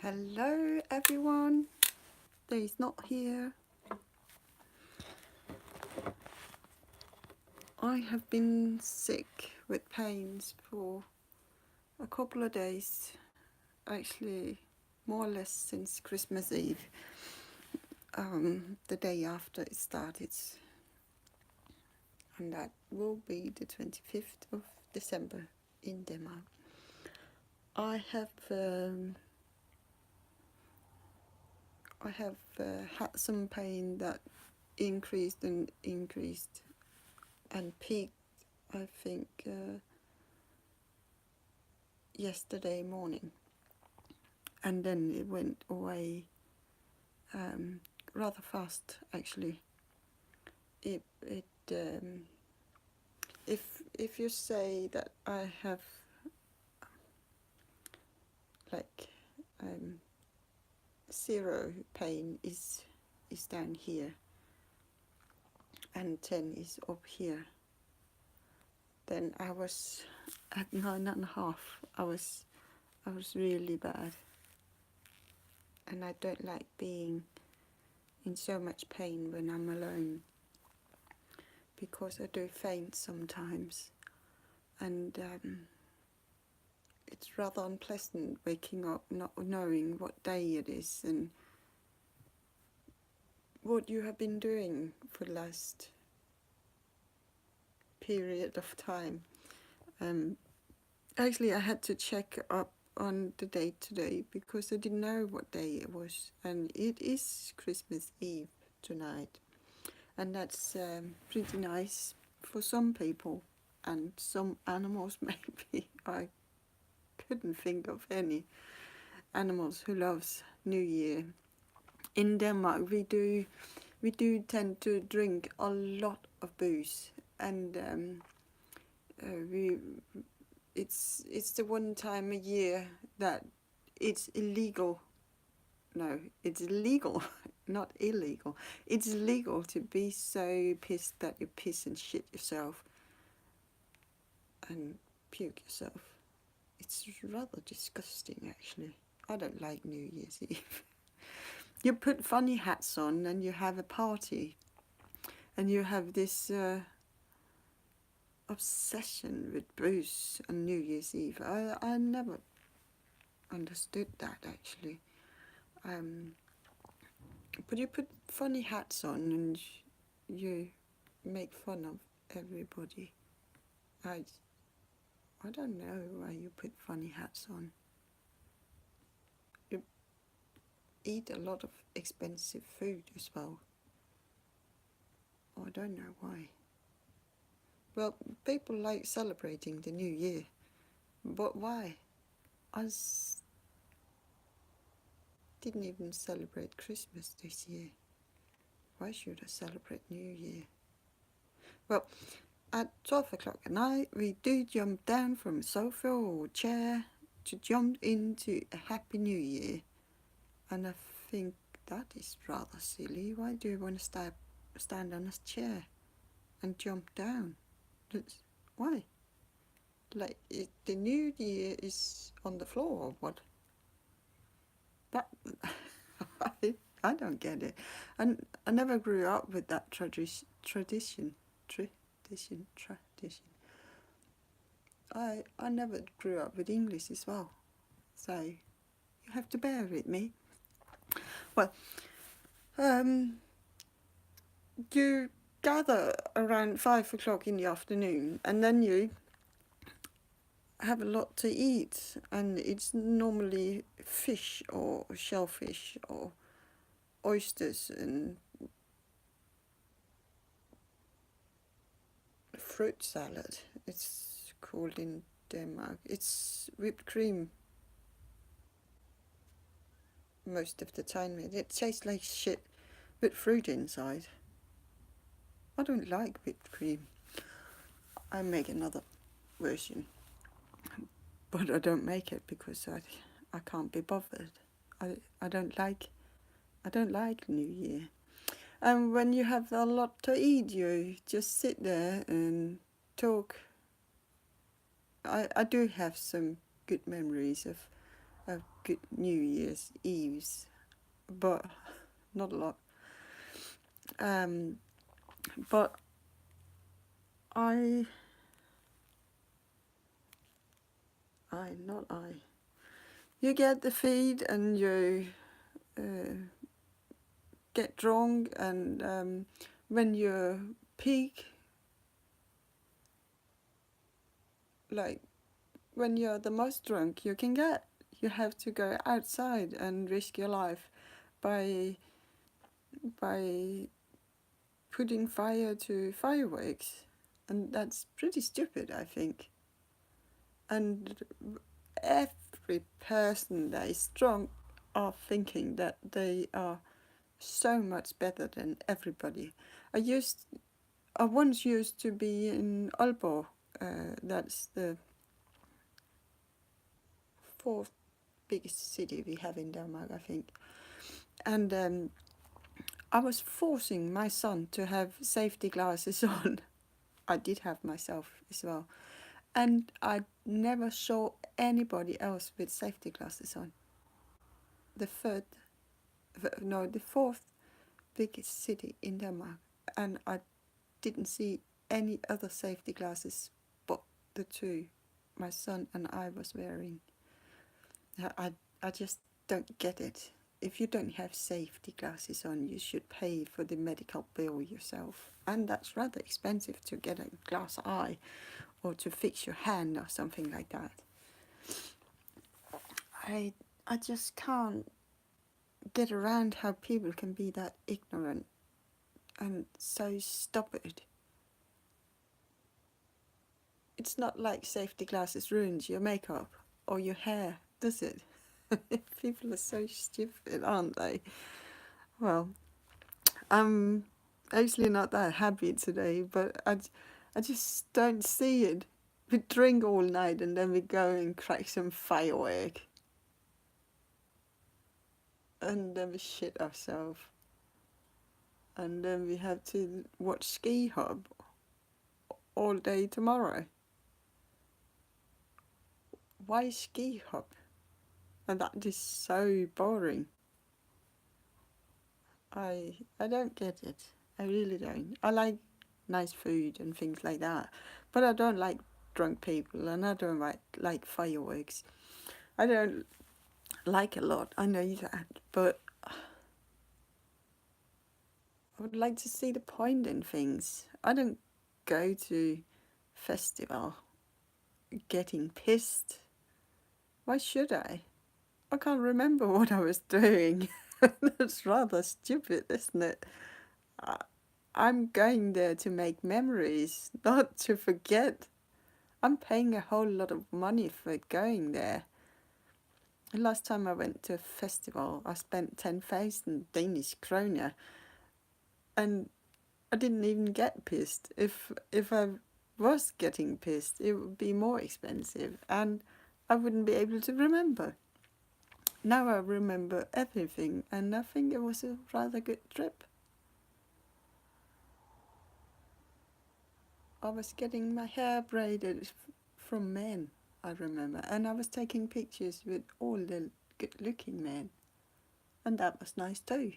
Hello everyone, Dave's not here. I have been sick with pains for a couple of days, actually more or less since Christmas Eve, the day after it started, and that will be the 25th of December in Denmark. I have had some pain that increased and peaked, I think, yesterday morning, and then it went away rather fast. Actually, if you say that I have like 0 pain is down here and 10 is up here, then I was at 9.5. I was really bad, and I don't like being in so much pain when I'm alone, because I do faint sometimes, and it's rather unpleasant waking up not knowing what day it is and what you have been doing for the last period of time. Actually, I had to check up on the date today because I didn't know what day it was, and it is Christmas Eve tonight, and that's pretty nice for some people and some animals. Maybe I couldn't think of any animals who loves New Year. In Denmark, we do tend to drink a lot of booze, and it's the one time a year that it's illegal. No, it's illegal, not illegal. It's illegal to be so pissed that you piss and shit yourself and puke yourself. It's rather disgusting, actually. I don't like New Year's Eve. You put funny hats on and you have a party, and you have this obsession with booze on New Year's Eve. I never understood that, actually. But you put funny hats on and you make fun of everybody. I don't know why you put funny hats on. You eat a lot of expensive food as well. I don't know why. Well, people like celebrating the New Year, but why? I didn't even celebrate Christmas this year. Why should I celebrate New Year? Well, at 12 o'clock at night, we do jump down from a sofa or chair to jump into a Happy New Year. And I think that is rather silly. Why do you want to stand on a chair and jump down? Why? Like, the New Year is on the floor or what? That I don't get it. And I never grew up with that tradition. I never grew up with English as well, so you have to bear with me. Well, you gather around 5 o'clock in the afternoon, and then you have a lot to eat, and it's normally fish or shellfish or oysters and fruit salad, it's called in Denmark. It's whipped cream most of the time. It tastes like shit with fruit inside. I don't like whipped cream. I make another version, but I don't make it because I can't be bothered. I don't like New Year. And when you have a lot to eat, you just sit there and talk. I do have some good memories of of good New Year's Eves, but not a lot. Um, but I, not I. You get the feed and you get drunk, and when you peak, like when you're the most drunk you can get, you have to go outside and risk your life by by putting fire to fireworks, and that's pretty stupid, I think. And every person that is drunk are thinking that they are so much better than everybody. I used I once used to be in Aalborg, that's the fourth biggest city we have in Denmark, I think. And I was forcing my son to have safety glasses on. I did have myself as well. And I never saw anybody else with safety glasses on. The third, no, the fourth biggest city in Denmark. And I didn't see any other safety glasses but the two my son and I was wearing. I just don't get it. If you don't have safety glasses on, you should pay for the medical bill yourself. And that's rather expensive to get a glass eye or to fix your hand or something like that. I I just can't get around how people can be that ignorant and so stupid. It's not like safety glasses ruins your makeup or your hair, does it? People are so stupid, aren't they? Well, I'm actually not that happy today, but I just don't see it. We drink all night and then we go and crack some firework. And then we shit ourselves. And then we have to watch Ski Hub all day tomorrow. Why Ski Hub? And that is so boring. I don't get it. I really don't. I like nice food and things like that, but I don't like drunk people, and I don't like fireworks. I don't like a lot. I know that, but I would like to see the point in things. I don't go to festival getting pissed. Why should I? I can't remember what I was doing. That's rather stupid, isn't it? I, I'm going there to make memories, not to forget. I'm paying a whole lot of money for going there. The last time I went to a festival, I spent 10,000 Danish kroner, and I didn't even get pissed. If I was getting pissed, it would be more expensive, and I wouldn't be able to remember. Now I remember everything, and I think it was a rather good trip. I was getting my hair braided from men, I remember, and I was taking pictures with all the good-looking men, and that was nice too.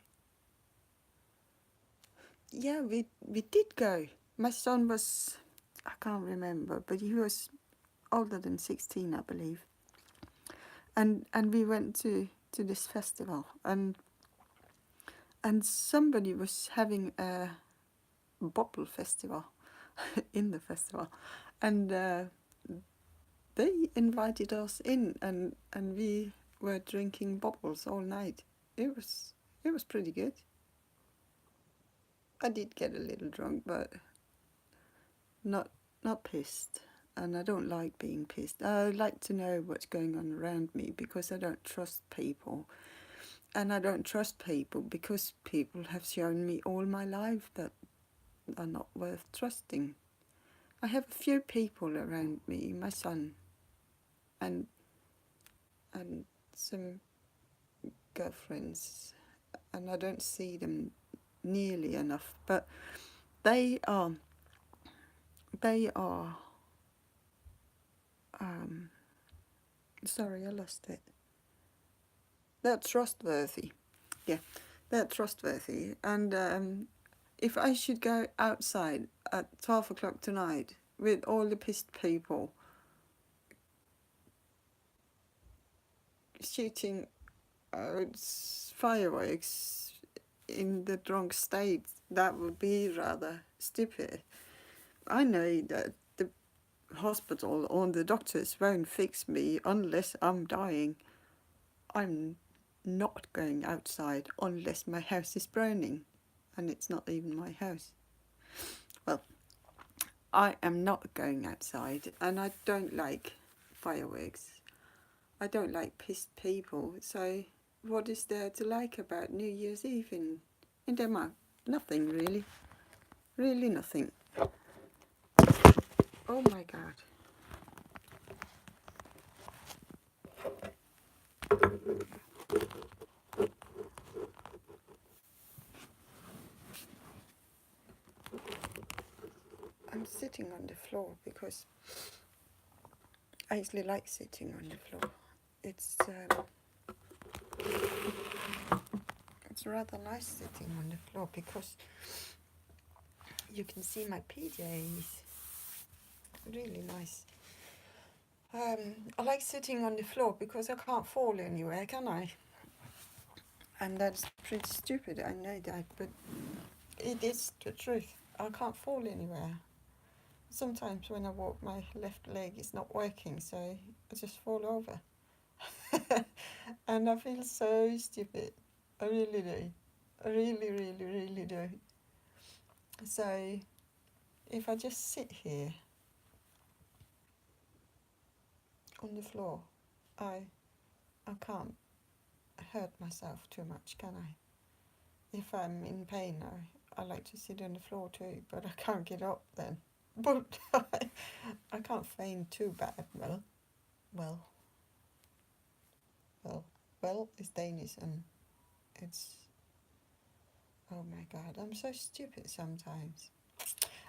Yeah, we did go. My son was, I can't remember, but he was older than 16, I believe. And we went to this festival, and somebody was having a bottle festival in the festival, and they invited us in, and we were drinking bubbles all night. It was pretty good. I did get a little drunk, but not not pissed. And I don't like being pissed. I like to know what's going on around me because I don't trust people. And I don't trust people because people have shown me all my life that are not worth trusting. I have a few people around me, my son, and and some girlfriends, and I don't see them nearly enough. But they are they are sorry, I lost it. They're trustworthy. Yeah, they're trustworthy. And if I should go outside at 12 o'clock tonight with all the pissed people shooting fireworks in the drunk state, that would be rather stupid. I know that the hospital or the doctors won't fix me unless I'm dying. I'm not going outside unless my house is burning, and it's not even my house. Well, I am not going outside, and I don't like fireworks. I don't like pissed people, so what is there to like about New Year's Eve in Denmark? Nothing really. Really nothing. Oh my god. I'm sitting on the floor because I actually like sitting on the floor. It's rather nice sitting on the floor because you can see my PJs. Really nice. I like sitting on the floor because I can't fall anywhere, can I? And that's pretty stupid, I know that, but it is the truth. I can't fall anywhere. Sometimes when I walk, my left leg is not working, so I just fall over. And I feel so stupid. I really do. I really, really, really do. So if I just sit here on the floor, I can't hurt myself too much, can I? If I'm in pain, I like to sit on the floor too, but I can't get up then. But I can't faint too bad. Well, it's Danish and it's, oh my god, I'm so stupid sometimes.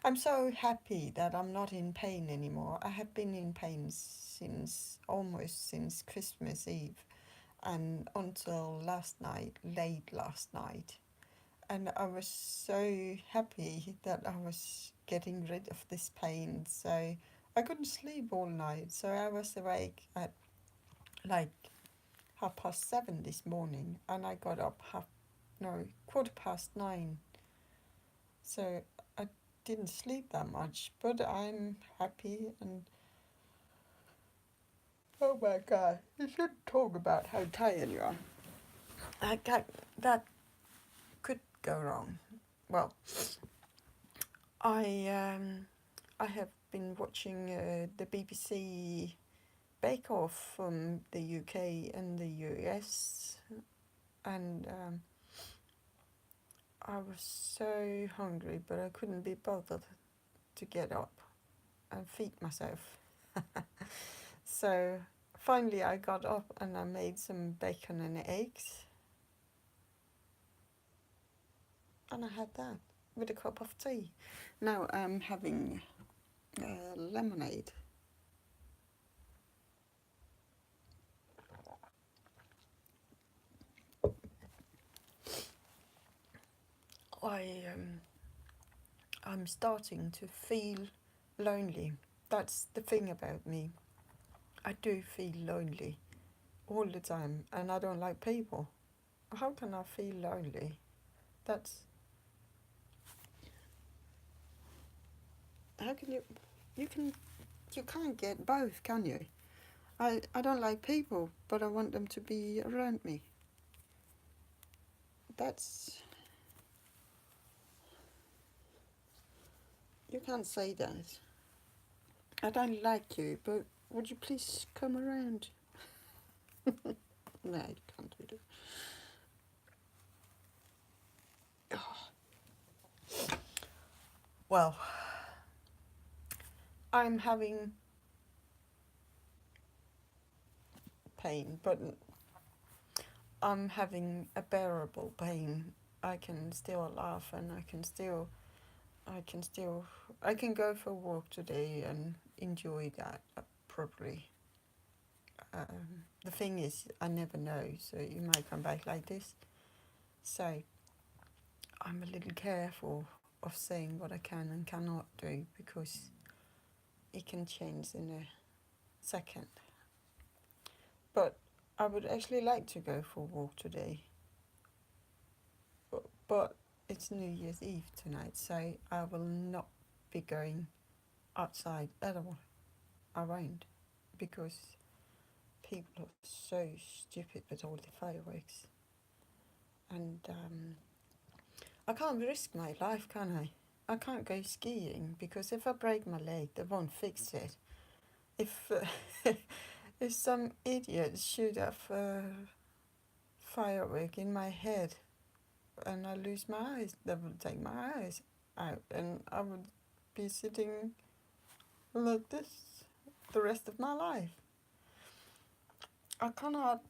I'm so happy that I'm not in pain anymore. I have been in pain almost since Christmas Eve and until late last night. And I was so happy that I was getting rid of this pain. So I couldn't sleep all night. So I was awake at like 7:30 this morning, and I got up 9:15. So I didn't sleep that much, but I'm happy. And oh my god, you shouldn't talk about how tired you are. That could go wrong. Well, I have been watching the BBC Bake Off from the UK and the US, and I was so hungry, but I couldn't be bothered to get up and feed myself. So finally I got up and I made some bacon and eggs, and I had that with a cup of tea. Now I'm having lemonade. I'm starting to feel lonely. That's the thing about me. I do feel lonely all the time, and I don't like people. How can I feel lonely? That's how can you can't get both, can you? I don't like people, but I want them to be around me. That's you can't say that. I don't like you, but would you please come around? No, you can't do that. Well, I'm having pain, but I'm having a bearable pain. I can still laugh, and I can go for a walk today and enjoy that properly. the thing is, I never know, so you might come back like this. So I'm a little careful of saying what I can and cannot do, because it can change in a second. But I would actually like to go for a walk today. But it's New Year's Eve tonight, so I will not be going outside at all. I won't, because people are so stupid with all the fireworks. And I can't risk my life, can I? I can't go skiing, because if I break my leg, they won't fix it. If if some idiot shoot off a firework in my head and I lose my eyes, they will take my eyes out, and I would be sitting like this the rest of my life. I cannot.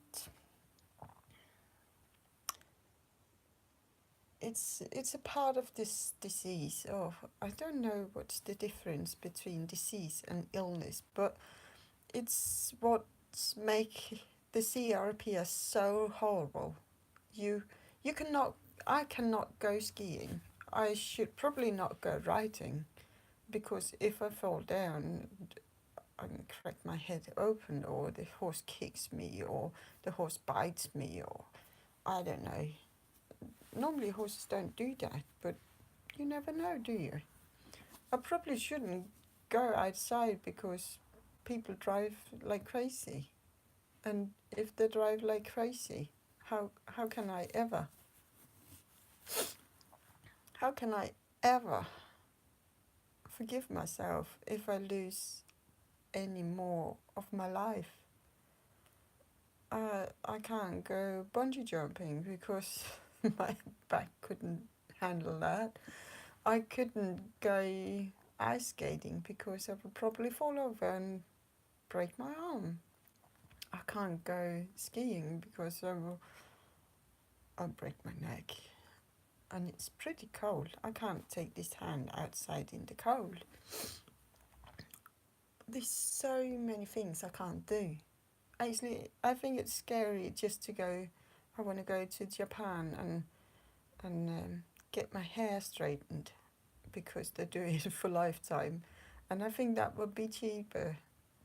It's a part of this disease. Oh, I don't know what's the difference between disease and illness, but it's what make the CRPS so horrible. You you cannot. I cannot go skiing. I should probably not go riding, because if I fall down, I can crack my head open, or the horse kicks me, or the horse bites me, or I don't know. Normally horses don't do that, but you never know, do you? I probably shouldn't go outside, because people drive like crazy. And if they drive like crazy, how can I ever, how can I ever forgive myself if I lose any more of my life? I can't go bungee jumping, because my back couldn't handle that. I couldn't go ice skating, because I would probably fall over and break my arm. I can't go skiing, because I'll break my neck. And it's pretty cold. I can't take this hand outside in the cold. There's so many things I can't do. Actually, I think it's scary just to go. I want to go to Japan and get my hair straightened, because they do it for lifetime. And I think that would be cheaper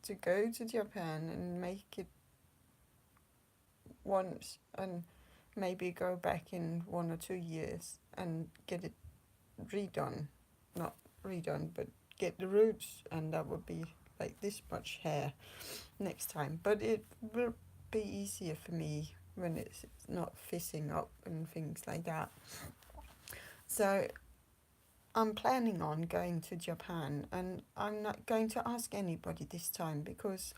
to go to Japan and make it once, and maybe go back in 1 or 2 years and get it redone. Not redone, but get the roots, and that would be like this much hair next time. But it will be easier for me when it's not fizzing up and things like that. So I'm planning on going to Japan, and I'm not going to ask anybody this time, because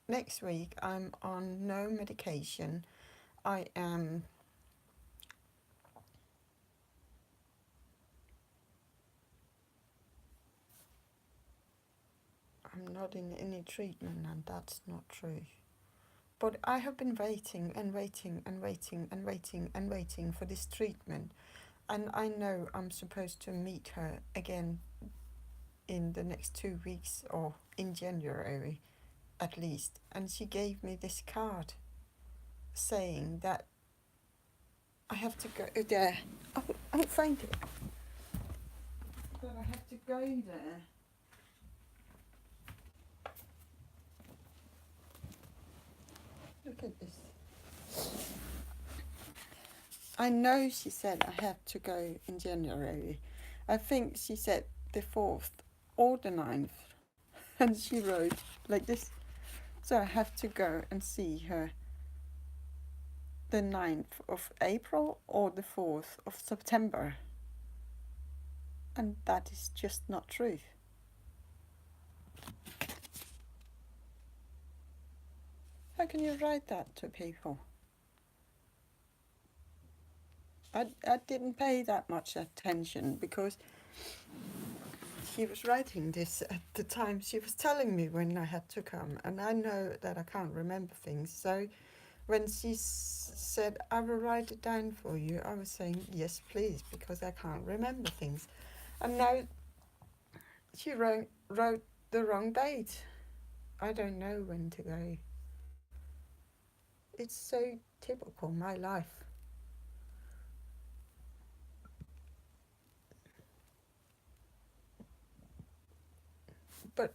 next week I'm on no medication. I'm not in any treatment, and that's not true. But I have been waiting and waiting and waiting and waiting and waiting for this treatment. And I know I'm supposed to meet her again in the next 2 weeks, or in January at least. And she gave me this card saying that I have to go there. I'll find it. That I have to go there. Look at this. I know she said I have to go in January. I think she said the 4th or the 9th. And she wrote like this. So I have to go and see her the 9th of April or the 4th of September. And that is just not true. How can you write that to people? I didn't pay that much attention, because she was writing this at the time she was telling me when I had to come, and I know that I can't remember things. So when she said, I will write it down for you, I was saying, yes, please, because I can't remember things. And now she wrote the wrong date. I don't know when to go. It's so typical, my life. But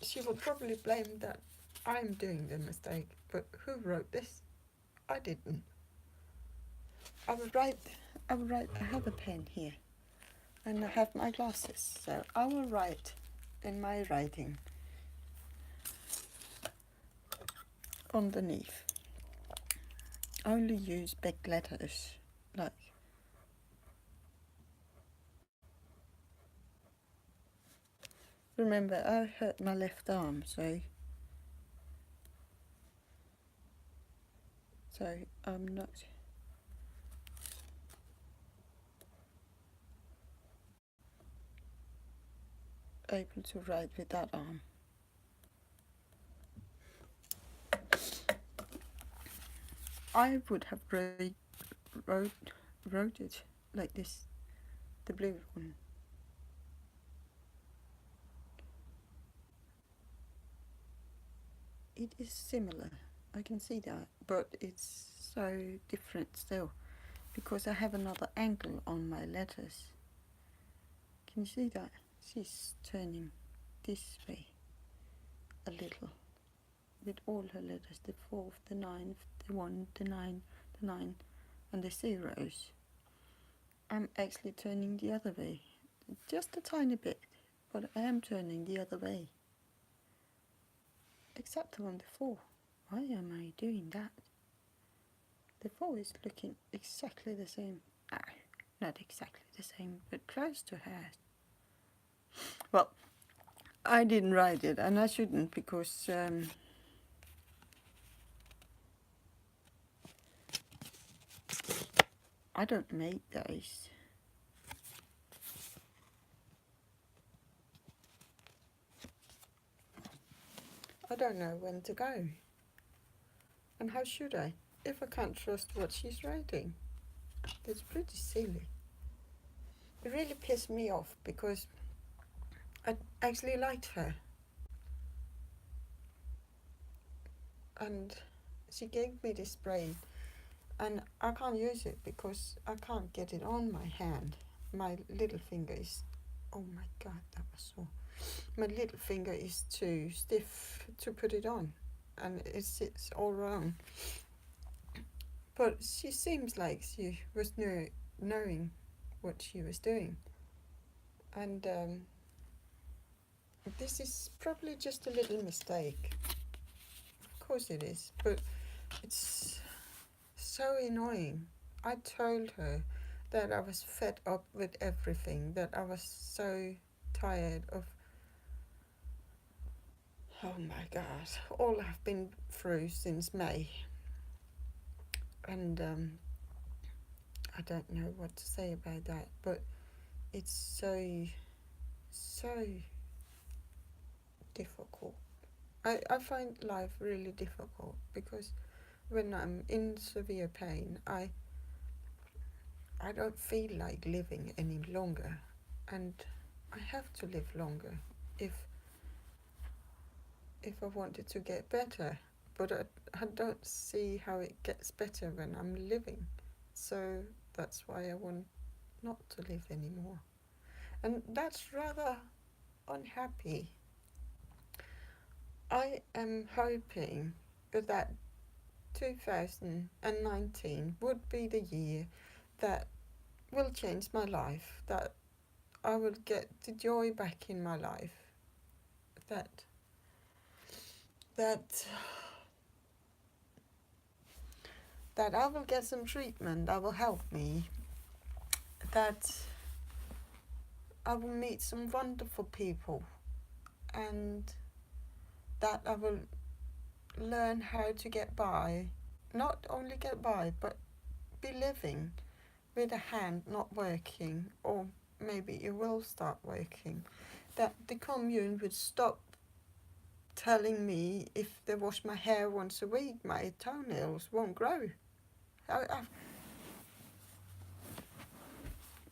she will probably blame that I'm doing the mistake. But who wrote this? I didn't. I will write. I have a pen here, and I have my glasses, so I will write in my writing underneath. I only use big letters, like. Remember, I hurt my left arm, so I'm not able to write with that arm. I would have wrote it like this, the blue one. It is similar, I can see that, but it's so different still, because I have another angle on my letters. Can you see that? She's turning this way a little, with all her letters, the 4th, the 9th, the 1, the 9, the 9, and the zeros. I'm actually turning the other way, just a tiny bit, but I am turning the other way. Except on the 4. Why am I doing that? The 4 is looking exactly the same. Not exactly the same, but close to hers. Well, I didn't write it, and I shouldn't, because I don't make those. I don't know when to go. And how should I, if I can't trust what she's writing? It's pretty silly. It really pissed me off, because I actually liked her. And she gave me this spray, and I can't use it because I can't get it on my hand. My little finger is, oh my god, that was so. My little finger is too stiff to put it on, and it sits all wrong. But she seems like she was knowing what she was doing. And this is probably just a little mistake. Of course it is, but it's so annoying. I told her that I was fed up with everything, that I was so tired of, oh my god, all I've been through since May. And I don't know what to say about that, but it's so difficult. I find life really difficult, because when I'm in severe pain, I don't feel like living any longer, and I have to live longer if I wanted to get better. But I don't see how it gets better when I'm living, so that's why I want not to live anymore, and that's rather unhappy. I am hoping that 2019 would be the year that will change my life, that I will get the joy back in my life, that that that I will get some treatment that will help me, that I will meet some wonderful people, and that I will learn how to get by, not only get by, but be living with a hand not working, or maybe it will start working, that the commune would stop telling me if they wash my hair once a week, my toenails won't grow.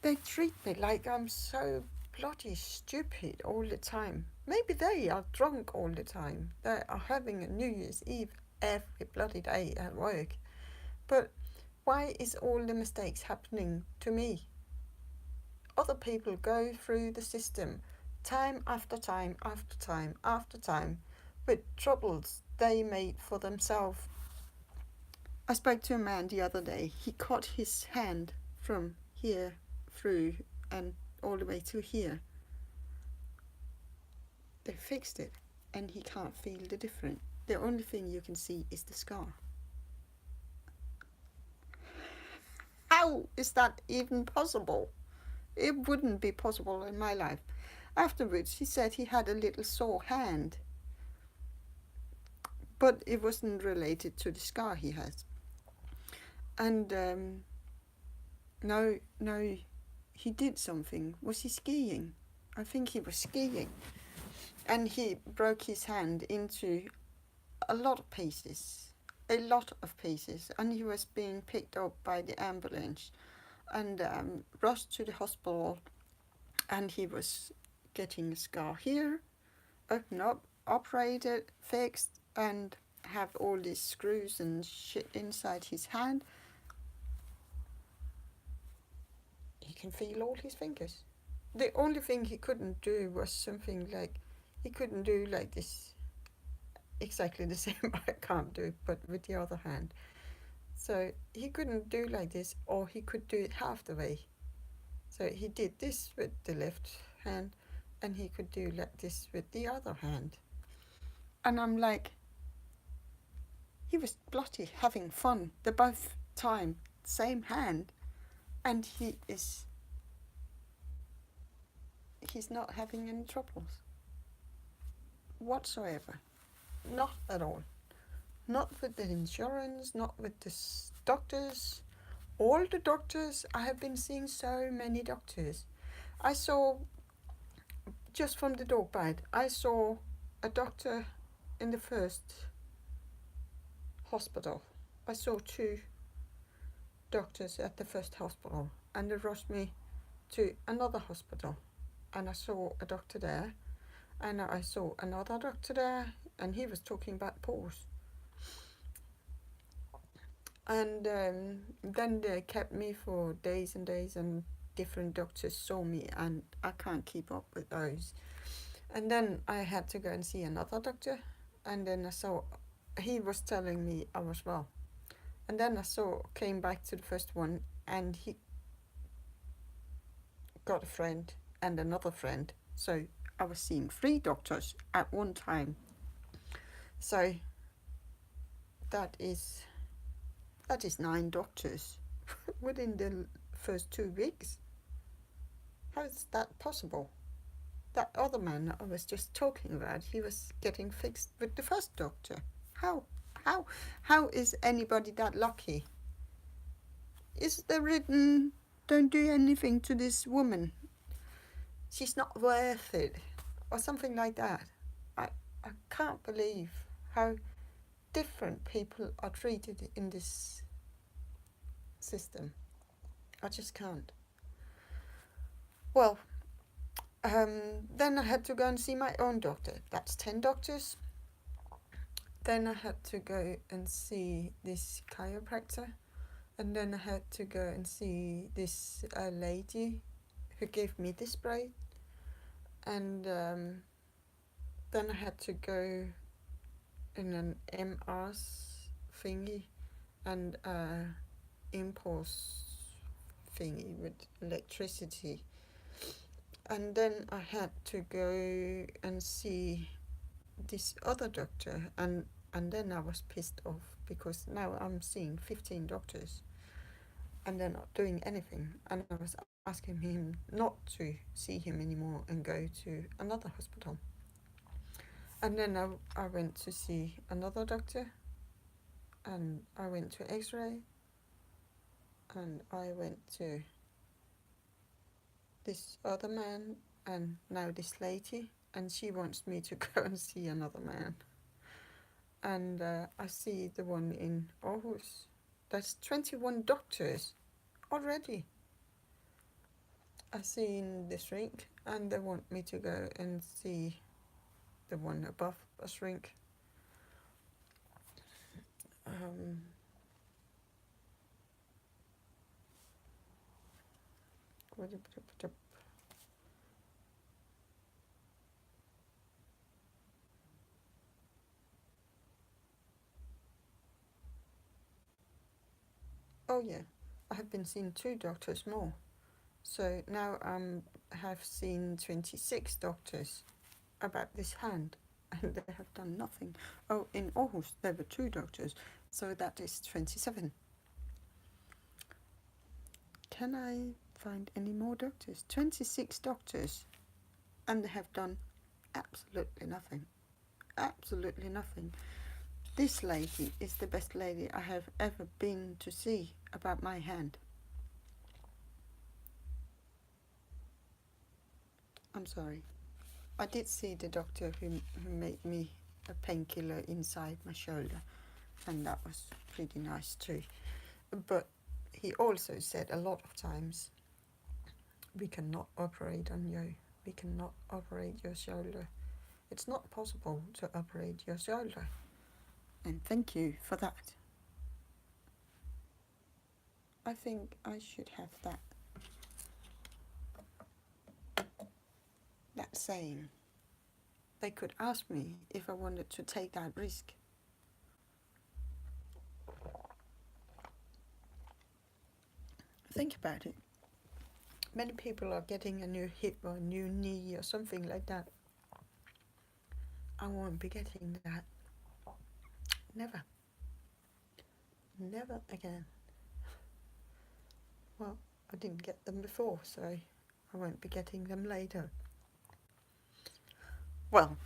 They treat me like I'm so bloody stupid all the time. Maybe they are drunk all the time. They are having a New Year's Eve every bloody day at work. But why is all the mistakes happening to me? Other people go through the system time after time after time after time with troubles they made for themselves. I spoke to a man the other day. He cut his hand from here through and all the way to here. They fixed it and he can't feel the difference. The only thing you can see is the scar. How is that even possible? It wouldn't be possible in my life. Afterwards, he said he had a little sore hand, but it wasn't related to the scar he has. And no, he did something. Was he skiing? I think he was skiing. And he broke his hand into a lot of pieces. And he was being picked up by the ambulance and rushed to the hospital. And he was getting a scar here, opened up, operated, fixed, and have all these screws and shit inside his hand. He can feel all his fingers. The only thing he couldn't do was something like, he couldn't do like this, exactly the same I can't do, but with the other hand. So he couldn't do like this, or he could do it half the way. So he did this with the left hand, and he could do like this with the other hand. And I'm like, he was bloody having fun the both time, same hand, and he's not having any troubles whatsoever. Not at all. Not with the insurance, not with the doctors. All the doctors, I have been seeing so many doctors. I saw, just from the dog bite, I saw a doctor in the first hospital. I saw 2 doctors at the first hospital, and they rushed me to another hospital, and I saw a doctor there, and I saw another doctor there, and he was talking about paws. And then they kept me for days and days, and different doctors saw me, and I can't keep up with those. And then I had to go and see another doctor, and then I saw, he was telling me I was well. And then I came back to the first one, and he got a friend and another friend. So I was seeing 3 doctors at one time. So that is 9 doctors within the first 2 weeks. How is that possible? That other man I was just talking about, he was getting fixed with the first doctor. How is anybody that lucky? Is there written, don't do anything to this woman, she's not worth it, or something like that? I can't believe how different people are treated in this system. I just can't. Well, then I had to go and see my own doctor. That's 10 doctors. Then I had to go and see this chiropractor. And then I had to go and see this lady who gave me this spray. And then I had to go in an MRS thingy and impulse thingy with electricity. And then I had to go and see this other doctor, and then I was pissed off because now I'm seeing 15 doctors and they're not doing anything, and I was asking him not to see him anymore and go to another hospital. And then I went to see another doctor, and I went to x-ray, and I went to this other man, and now this lady, and she wants me to go and see another man. And I see the one in Aarhus. That's 21 doctors already. I see in the shrink, and they want me to go and see the one above a shrink. Um, oh yeah, I have been seeing 2 doctors more. So now I have seen 26 doctors about this hand, and they have done nothing. Oh, in Aarhus there were 2 doctors, so that is 27. Can I find any more doctors? 26 doctors, and they have done absolutely nothing. Absolutely nothing. This lady is the best lady I have ever been to see about my hand. I'm sorry. I did see the doctor who made me a painkiller inside my shoulder, and that was pretty nice too. But he also said a lot of times, we cannot operate on you. We cannot operate your shoulder. It's not possible to operate your shoulder. And thank you for that. I think I should have that saying. They could ask me if I wanted to take that risk. Think about it. Many people are getting a new hip or a new knee or something like that. I won't be getting that. Never. Never again. Well, I didn't get them before, so I won't be getting them later. Well,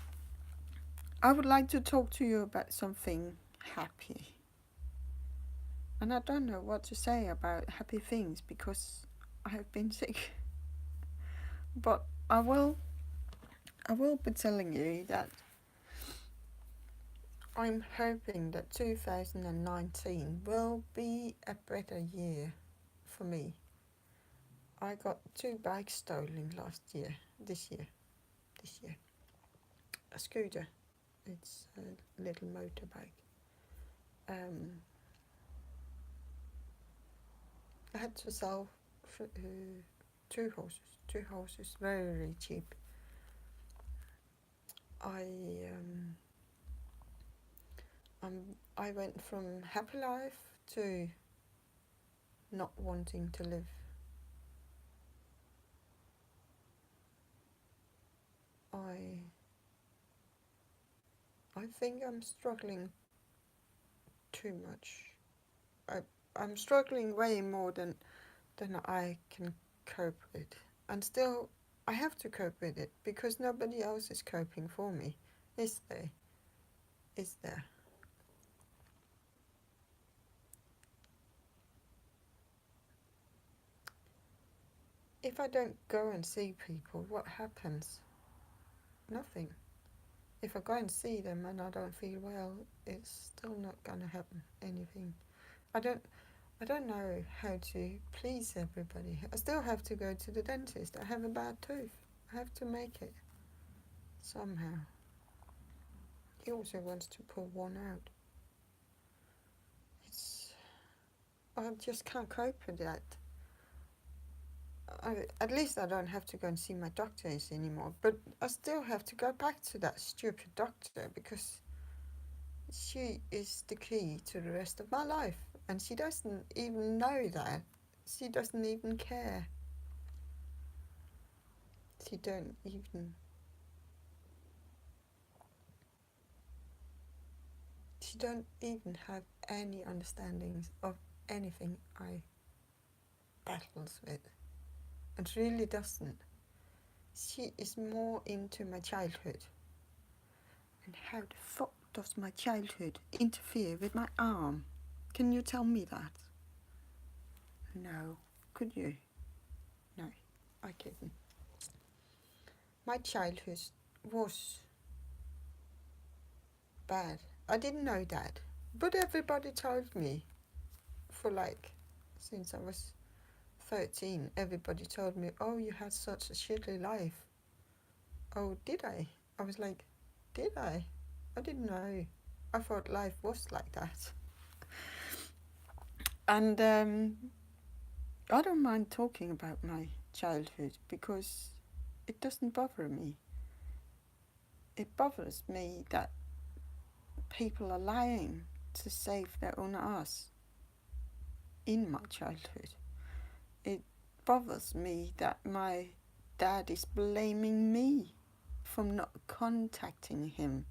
I would like to talk to you about something happy. And I don't know what to say about happy things because I have been sick. But I will be telling you that I'm hoping that 2019 will be a better year for me. I got 2 bikes stolen this year. A scooter. It's a little motorbike. I had to sell 2 horses very cheap. I went from happy life to not wanting to live. I think I'm struggling too much. I'm struggling way more than I can cope with. And still, I have to cope with it because nobody else is coping for me, is there? Is there? If I don't go and see people, what happens? Nothing. If I go and see them and I don't feel well, it's still not gonna happen anything. I don't know how to please everybody. I still have to go to the dentist. I have a bad tooth. I have to make it somehow. He also wants to pull one out. I just can't cope with that. At least I don't have to go and see my doctors anymore, but I still have to go back to that stupid doctor because she is the key to the rest of my life, and she doesn't even know that. She doesn't even care. She don't even have any understandings of anything I battles with. And really doesn't. She is more into my childhood. And how the fuck does my childhood interfere with my arm? Can you tell me that? No. Could you? No, I couldn't. My childhood was bad. I didn't know that. But everybody told me since I was 13, everybody told me, oh, you had such a shitty life. Oh, did I? I was like, Did I? I didn't know. I thought life was like that. And I don't mind talking about my childhood because it doesn't bother me. It bothers me that people are lying to save their own ass in my childhood. It bothers me that my dad is blaming me for not contacting him.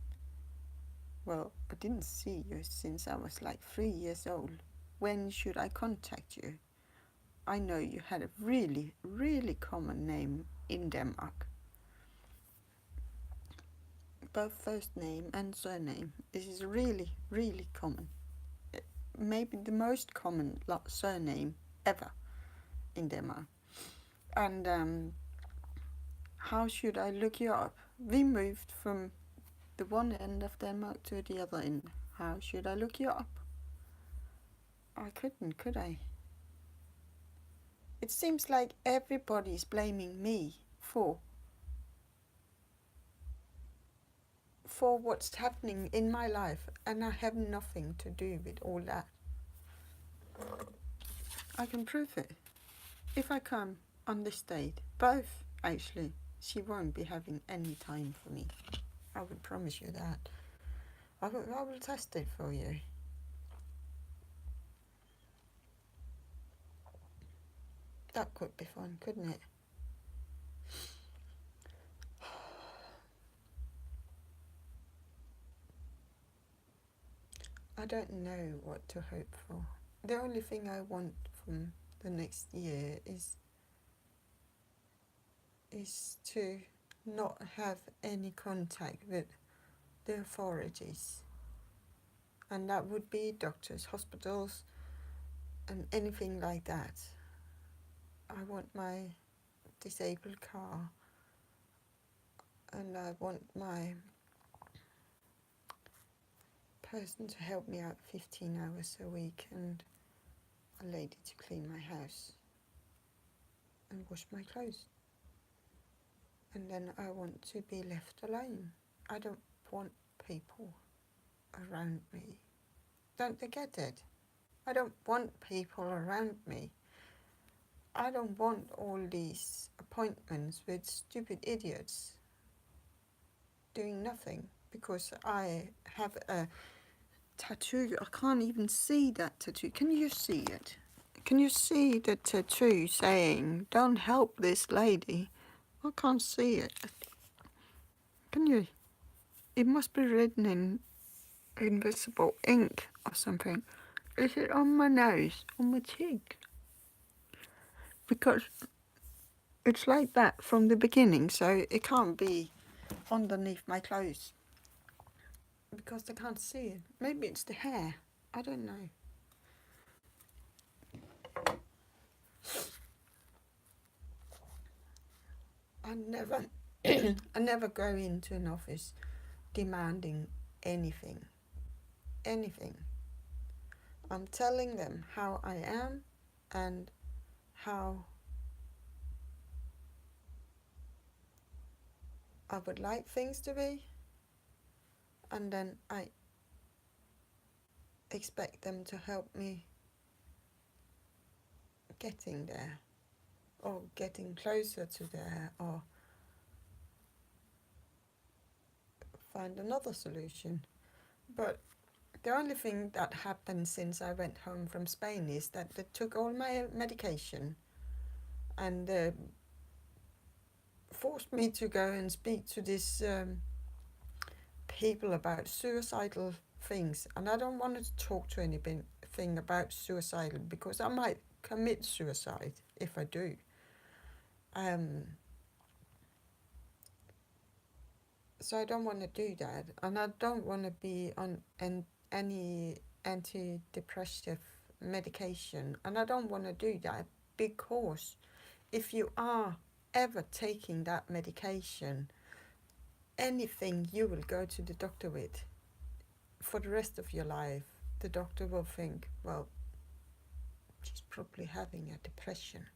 Well, I didn't see you since I was like 3 years old. When should I contact you? I know you had a really, really common name in Denmark. Both first name and surname. This is really, really common. Maybe the most common surname ever in Denmark. And how should I look you up? We moved from the one end of Denmark to the other end. How should I look you up? I couldn't, could I? It seems like everybody's blaming me for what's happening in my life, and I have nothing to do with all that. I can prove it. If I come on this date, both actually, she won't be having any time for me. I will promise you that. I will test it for you. That could be fun, couldn't it? I don't know what to hope for. The only thing I want from the next year is to not have any contact with the authorities. And that would be doctors, hospitals, and anything like that. I want my disabled car, and I want my person to help me out 15 hours a week, and a lady to clean my house and wash my clothes. And then I want to be left alone. I don't want people around me. Don't they get it? I don't want people around me. I don't want all these appointments with stupid idiots doing nothing because I have a tattoo. I can't even see that tattoo. Can you see it? Can you see the tattoo saying, "Don't help this lady"? I can't see it. Can you? It must be written in invisible ink or something. Is it on my nose? On my cheek? Because it's like that from the beginning, so it can't be underneath my clothes. Because I can't see it. Maybe it's the hair. I don't know. I never I never go into an office demanding anything. Anything. I'm telling them how I am and how I would like things to be, and then I expect them to help me getting there, or getting closer to there, or find another solution. But the only thing that happened since I went home from Spain is that they took all my medication and forced me to go and speak to these people about suicidal things. And I don't want to talk to anything about suicidal because I might commit suicide if I do. So I don't want to do that, and I don't want to be on any antidepressive medication, and I don't want to do that because if you are ever taking that medication, anything you will go to the doctor with for the rest of your life, the doctor will think, well, she's probably having a depression,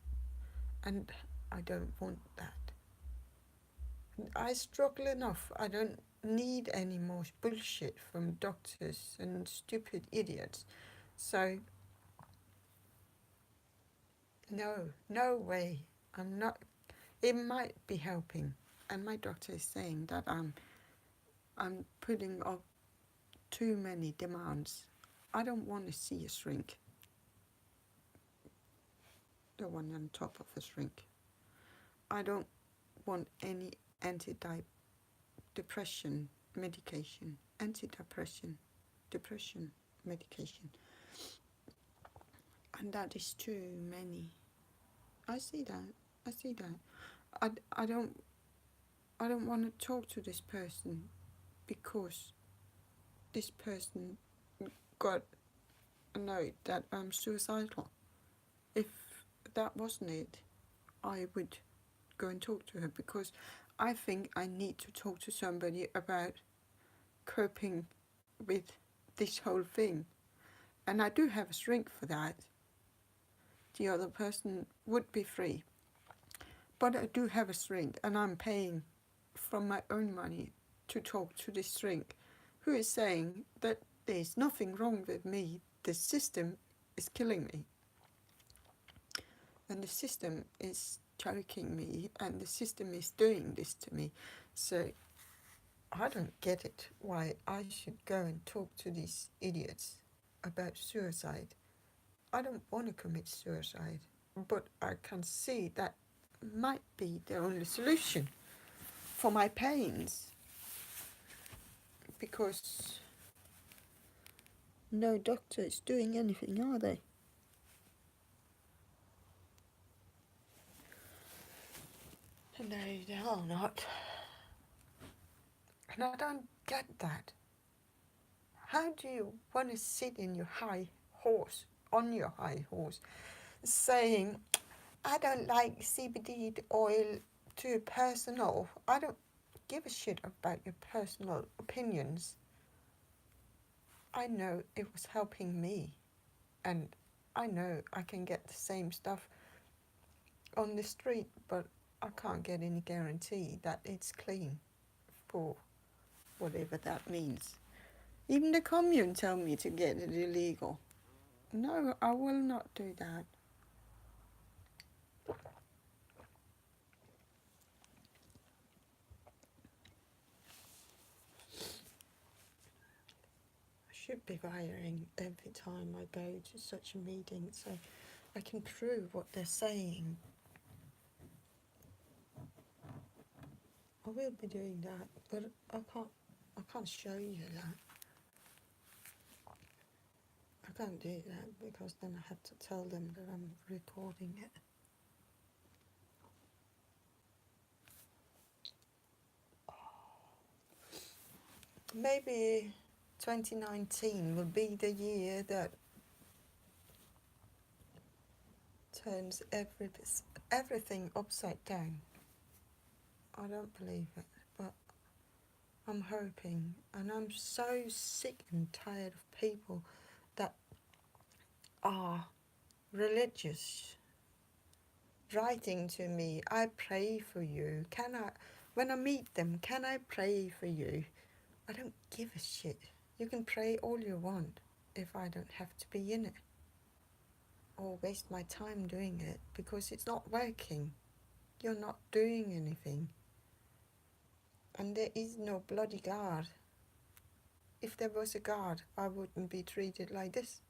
and I don't want that. I struggle enough. I don't need any more bullshit from doctors and stupid idiots. So, no way. I'm not. It might be helping, and my doctor is saying that I'm putting up too many demands. I don't want to see a shrink, the one on top of a shrink. I don't want any anti-depression medication, depression medication, and that is too many. I see that. I don't want to talk to this person because this person got a note that I'm suicidal. If that wasn't it, I would go and talk to her, because I think I need to talk to somebody about coping with this whole thing. And I do have a shrink for that. The other person would be free. But I do have a shrink, and I'm paying from my own money to talk to this shrink, who is saying that there's nothing wrong with me. The system is killing me. And the system is choking me, and the system is doing this to me. So I don't get it, why I should go and talk to these idiots about suicide. I don't want to commit suicide, but I can see that might be the only solution for my pains, because no doctor is doing anything, are they? No, they are not. And I don't get that. How do you want to sit in your high horse, on your high horse, saying, I don't like CBD oil too personal. I don't give a shit about your personal opinions. I know it was helping me, and I know I can get the same stuff on the street, but I can't get any guarantee that it's clean, for whatever that means. Even the commune tell me to get it illegal. No, I will not do that. I should be wiring every time I go to such a meeting, so I can prove what they're saying. I will be doing that, but I can't show you that. I can't do that because then I have to tell them that I'm recording it. Maybe 2019 will be the year that turns everything upside down. I don't believe it, but I'm hoping, and I'm so sick and tired of people that are religious writing to me, I pray for you. When I meet them, can I pray for you? I don't give a shit. You can pray all you want if I don't have to be in it or waste my time doing it, because it's not working. You're not doing anything. And there is no bloody God. If there was a God, I wouldn't be treated like this.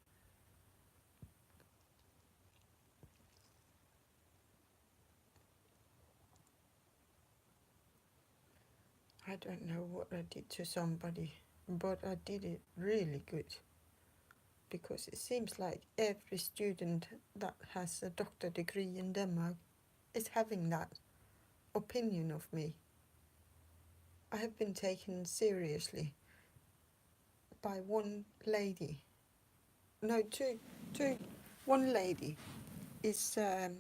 I don't know what I did to somebody, but I did it really good. Because it seems like every student that has a doctor degree in Denmark is having that opinion of me. I have been taken seriously by one lady. No, two. One lady is a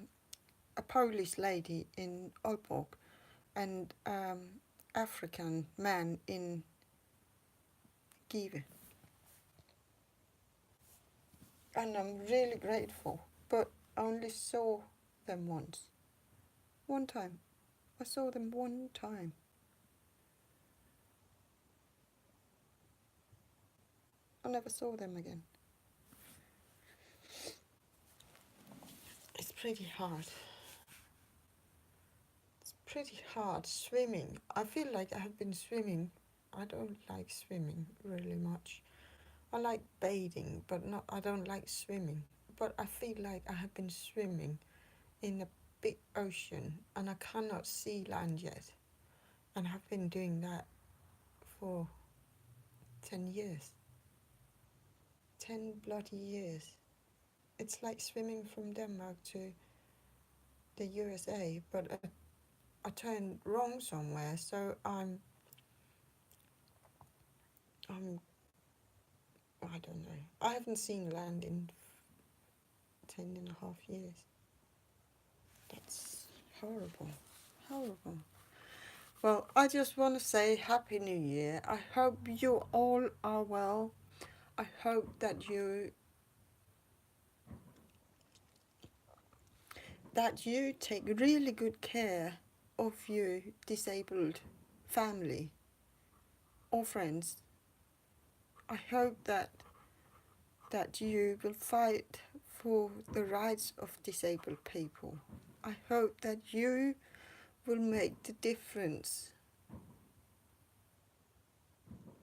Polish lady in Aalborg, and African man in Give. And I'm really grateful, but I only saw them once. One time. I saw them one time. never saw them again. It's pretty hard. It's pretty hard swimming. I feel like I have been swimming. I don't like swimming really much. I like bathing, but not. I don't like swimming. But I feel like I have been swimming in a big ocean and I cannot see land yet. And I've been doing that for 10 years. 10 bloody years. It's like swimming from Denmark to the USA, but I turned wrong somewhere, so I don't know. I haven't seen land in 10.5 years. That's horrible. Horrible. Well, I just want to say Happy New Year. I hope you all are well. I hope that you take really good care of your disabled family or friends. I hope that you will fight for the rights of disabled people. I hope that you will make the difference.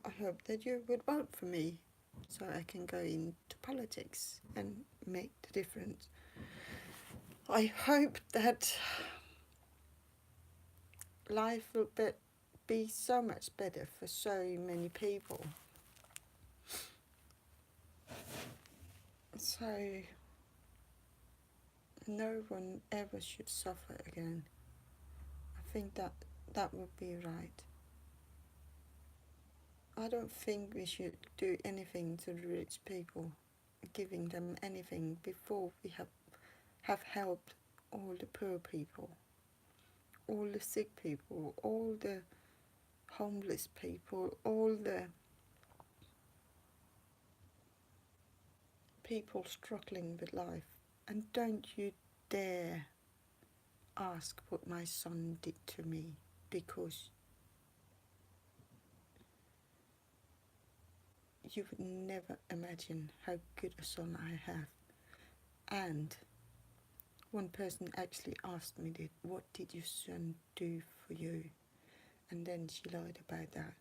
I hope that you would vote for me so I can go into politics and make the difference. I hope that life will be so much better for so many people. So no one ever should suffer again. I think that would be right. I don't think we should do anything to the rich people, giving them anything before we have helped all the poor people, all the sick people, all the homeless people, all the people struggling with life. And don't you dare ask what my son did to me, because you would never imagine how good a son I have. And one person actually asked me, what did your son do for you? And then she lied about that,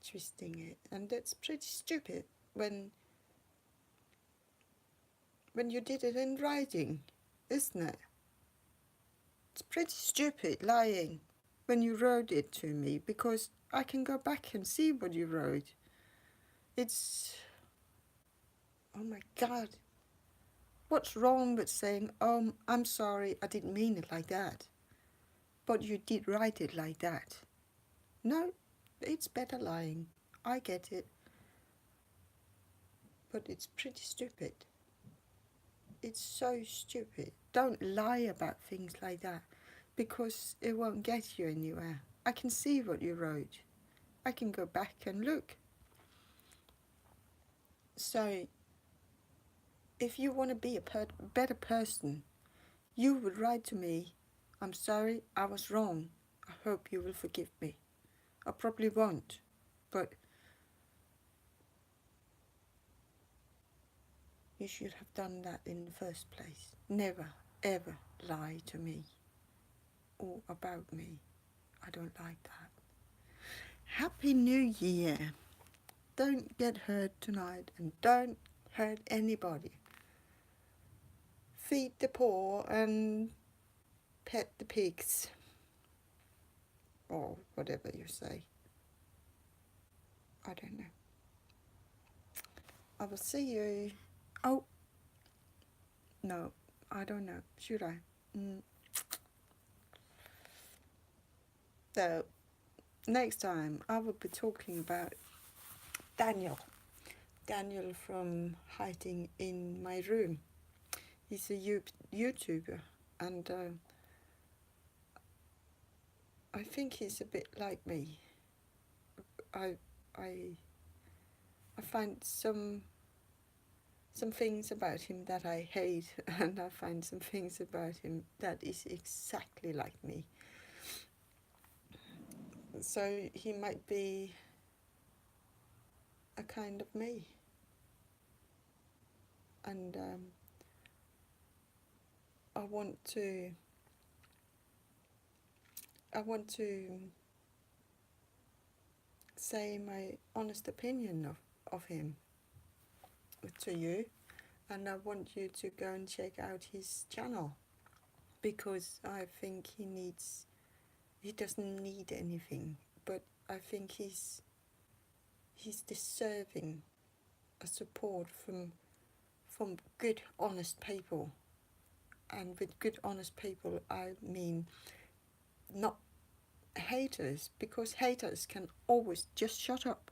twisting it. And that's pretty stupid when you did it in writing, isn't it? It's pretty stupid lying when you wrote it to me, because I can go back and see what you wrote. It's... oh my God. What's wrong with saying, oh, I'm sorry, I didn't mean it like that, but you did write it like that? No, it's better lying. I get it. But it's pretty stupid. It's so stupid. Don't lie about things like that, because it won't get you anywhere. I can see what you wrote. I can go back and look. So, if you want to be a better person, you would write to me, I'm sorry, I was wrong. I hope you will forgive me. I probably won't, but you should have done that in the first place. Never, ever lie to me or about me. I don't like that. Happy New Year. Don't get hurt tonight and don't hurt anybody. Feed the poor and pet the pigs. Or whatever you say. I don't know. I will see you. Oh, no, I don't know. Should I? So, next time I will be talking about Daniel. Daniel from Hiding in My Room. He's a YouTuber, and I think he's a bit like me. I find some things about him that I hate, and I find some things about him that is exactly like me. So he might be a kind of me. And I want to say my honest opinion of him to you, and I want you to go and check out his channel, because I think he doesn't need anything, but I think he's deserving a support from good honest people. And with good honest people I mean not haters, because haters can always just shut up.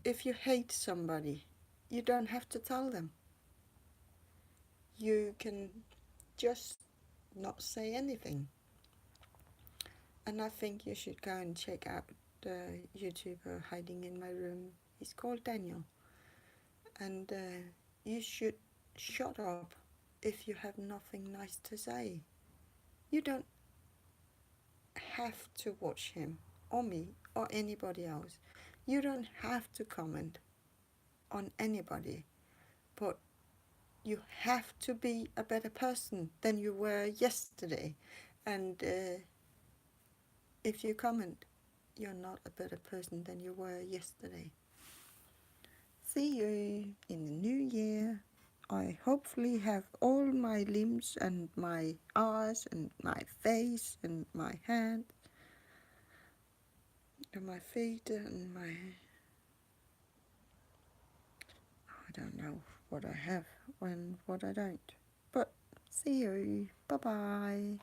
If you hate somebody, you don't have to tell them. You can just not say anything. And I think you should go and check out the YouTuber hiding in my room. He's called Daniel. And you should shut up if you have nothing nice to say. You don't have to watch him or me or anybody else. You don't have to comment on anybody, but you have to be a better person than you were yesterday. And if you comment, you're not a better person than you were yesterday. See you in the new year. I hopefully have all my limbs and my eyes and my face and my hand and my feet and my... I don't know what I have and what I don't. But see you. Bye bye.